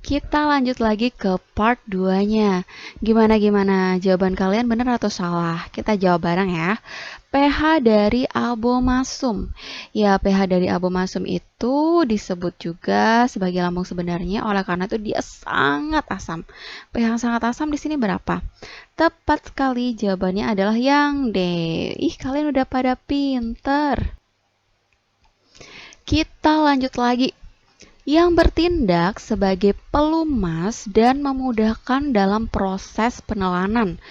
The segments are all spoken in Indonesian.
Kita lanjut lagi ke part 2-nya. Gimana? Jawaban kalian benar atau salah? Kita jawab bareng ya. pH dari abomasum. Ya, pH dari abomasum itu disebut juga sebagai lambung sebenarnya oleh karena itu dia sangat asam. pH yang sangat asam di sini berapa? Tepat sekali, jawabannya adalah yang D. Ih, kalian udah pada pinter. Kita lanjut lagi. Yang bertindak sebagai pelumas dan memudahkan dalam proses penelanan.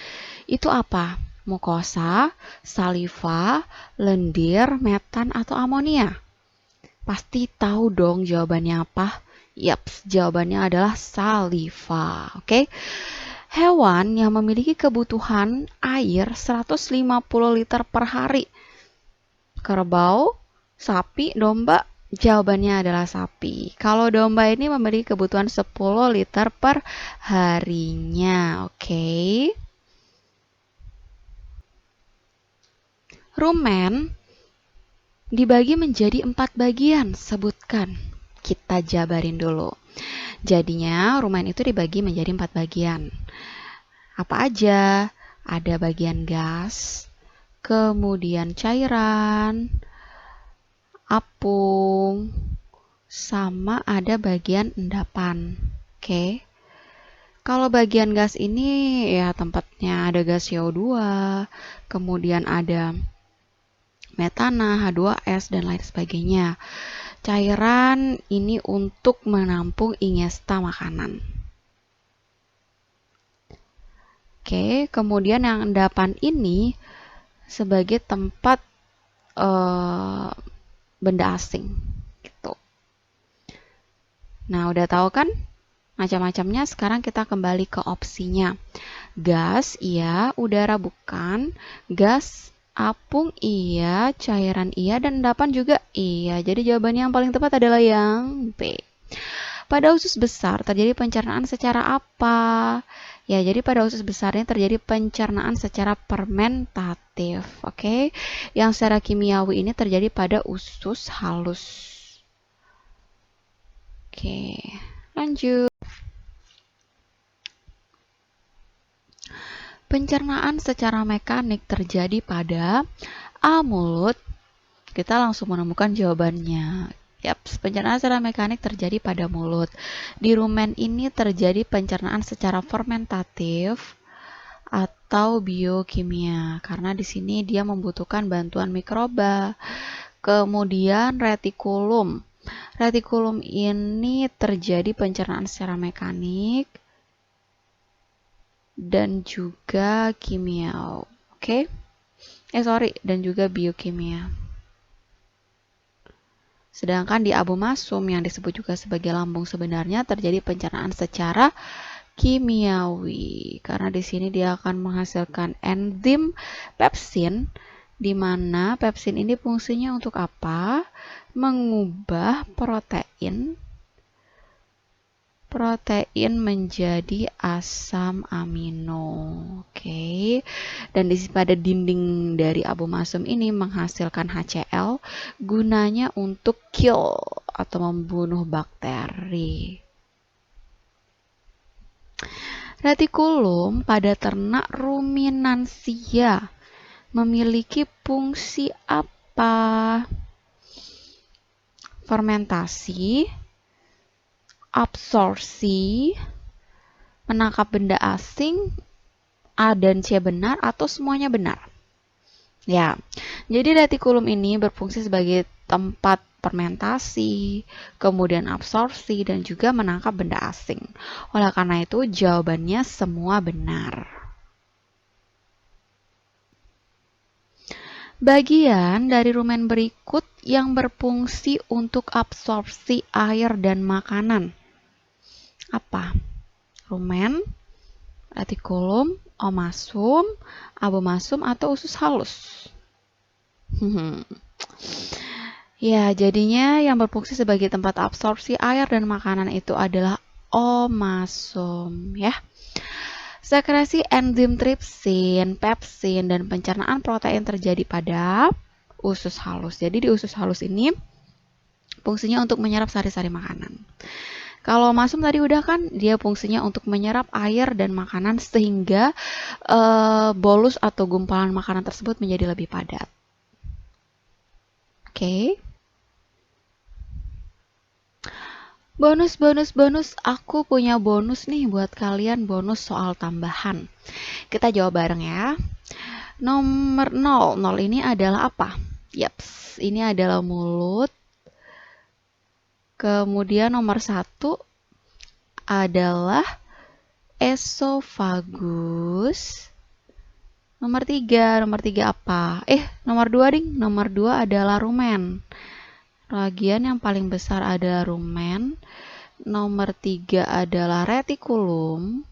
Itu apa? Mukosa, saliva, lendir, metan, atau amonia? Pasti tahu dong jawabannya apa? Yaps, jawabannya adalah saliva. Oke. Hewan yang memiliki kebutuhan air 150 liter per hari. Kerbau, sapi, domba. Jawabannya adalah sapi. Kalau domba ini memiliki kebutuhan 10 liter per harinya. Oke. Rumen dibagi menjadi 4 bagian. Sebutkan. Kita jabarin dulu. Jadinya rumen itu dibagi menjadi 4 bagian. Apa aja? Ada bagian gas, kemudian cairan, apung, sama ada bagian endapan. Oke. Kalau bagian gas ini ya tempatnya ada gas CO2, kemudian ada metana, H2S, dan lain sebagainya. Cairan ini untuk menampung ingesta makanan. Oke, kemudian yang endapan ini sebagai tempat benda asing gitu. Nah, udah tahu kan macam-macamnya? Sekarang kita kembali ke opsinya. Gas iya, udara bukan, gas, apung iya, cairan iya, dan endapan juga iya. Jadi jawabannya yang paling tepat adalah yang B. Pada usus besar terjadi pencernaan secara apa? Ya, jadi pada usus besar ini terjadi pencernaan secara fermentatif. Oke. Yang secara kimiawi ini terjadi pada usus halus. Oke, lanjut. Pencernaan secara mekanik terjadi pada A. Mulut. Kita langsung menemukan jawabannya. Yaps, pencernaan secara mekanik terjadi pada mulut. Di rumen ini terjadi pencernaan secara fermentatif atau biokimia karena di sini dia membutuhkan bantuan mikroba. Kemudian retikulum. Retikulum ini terjadi pencernaan secara mekanik dan juga kimia. Oke? Dan juga biokimia. Sedangkan di abomasum yang disebut juga sebagai lambung sebenarnya terjadi pencernaan secara kimiawi karena di sini dia akan menghasilkan enzim pepsin, di mana pepsin ini fungsinya untuk apa? Mengubah protein menjadi asam amino. Oke. Dan pada dinding dari abomasum ini menghasilkan HCl gunanya untuk kill atau membunuh bakteri. Retikulum pada ternak ruminansia memiliki fungsi apa? Fermentasi, absorpsi, menangkap benda asing, A dan C benar atau semuanya benar? Ya, jadi retikulum ini berfungsi sebagai tempat fermentasi, kemudian absorpsi, dan juga menangkap benda asing. Oleh karena itu, jawabannya semua benar. Bagian dari rumen berikut yang berfungsi untuk absorpsi air dan makanan. Apa? Rumen, retikulum, omasum, abomasum, atau usus halus? Ya, jadinya yang berfungsi sebagai tempat absorpsi air dan makanan itu adalah omasum, ya. Sekresi enzim tripsin, pepsin, dan pencernaan protein terjadi pada usus halus. Jadi di usus halus ini fungsinya untuk menyerap sari-sari makanan. Kalau masum tadi udah kan, dia fungsinya untuk menyerap air dan makanan sehingga bolus atau gumpalan makanan tersebut menjadi lebih padat. Oke. Bonus, aku punya bonus nih buat kalian, bonus soal tambahan. Kita jawab bareng ya. Nomor 0, 0 ini adalah apa? Yaps, ini adalah mulut. Kemudian nomor 1 adalah esofagus. Nomor 3 apa? Nomor 2 ding. Nomor 2 adalah rumen. Bagian yang paling besar adalah rumen. Nomor 3 adalah retikulum.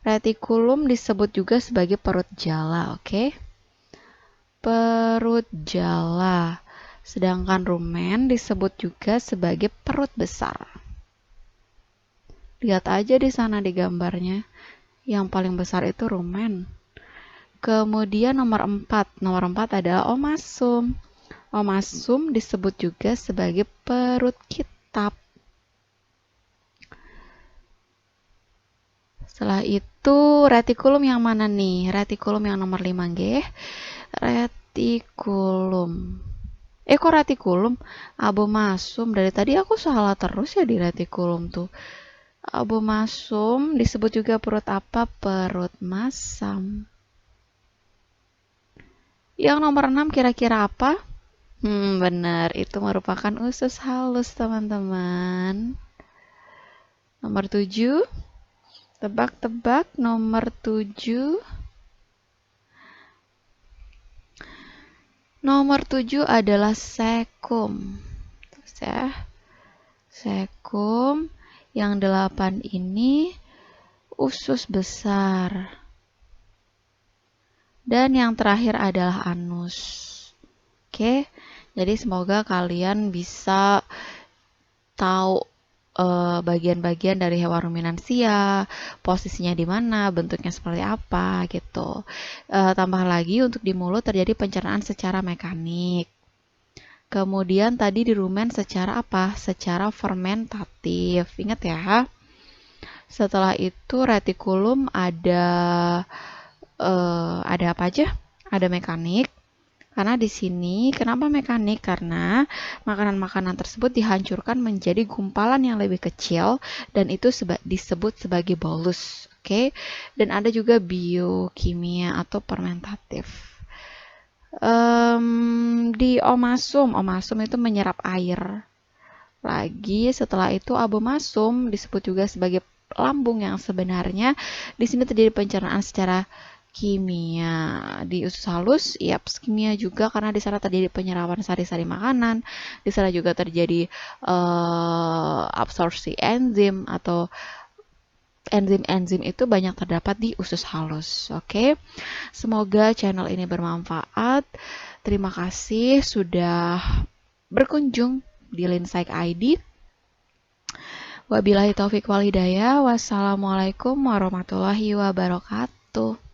Retikulum disebut juga sebagai perut jala, oke? Perut jala. Sedangkan rumen disebut juga sebagai perut besar. Lihat aja di sana di gambarnya. Yang paling besar itu rumen. Kemudian nomor 4. Nomor 4 adalah omasum. Omasum disebut juga sebagai perut kitab. Setelah itu retikulum yang mana nih? Retikulum yang nomor 5 nggih. Retikulum. Kok retikulum? Abomasum. Dari tadi aku salah terus ya di retikulum tuh. Abomasum disebut juga perut apa? Perut masam. Yang nomor 6 kira-kira apa? Benar, itu merupakan usus halus, teman-teman. Nomor 7. Tebak-tebak nomor 7. Nomor 7 adalah sekum. Terus ya. Sekum. Yang 8 ini usus besar. Dan yang terakhir adalah anus. Oke, jadi semoga kalian bisa tahu bagian-bagian dari hewan ruminansia, posisinya di mana, bentuknya seperti apa gitu. Tambah lagi untuk di mulut terjadi pencernaan secara mekanik. Kemudian tadi di rumen secara apa? Secara fermentatif. Ingat ya. Setelah itu retikulum ada apa aja? Ada mekanik. Karena di sini, kenapa mekanik? Karena makanan-makanan tersebut dihancurkan menjadi gumpalan yang lebih kecil dan itu disebut sebagai bolus. Oke? Dan ada juga biokimia atau fermentatif. Di omasum itu menyerap air. Lagi setelah itu abomasum disebut juga sebagai lambung yang sebenarnya. Di sini terjadi pencernaan secara kimia. Di usus halus, kimia juga karena di sana terjadi penyerapan sari-sari makanan. Di sana juga terjadi absorpsi enzim atau enzim-enzim itu banyak terdapat di usus halus. Oke. Semoga channel ini bermanfaat. Terima kasih sudah berkunjung di Linpsych ID. Wabillahi taufik wal hidayah. Wassalamualaikum warahmatullahi wabarakatuh.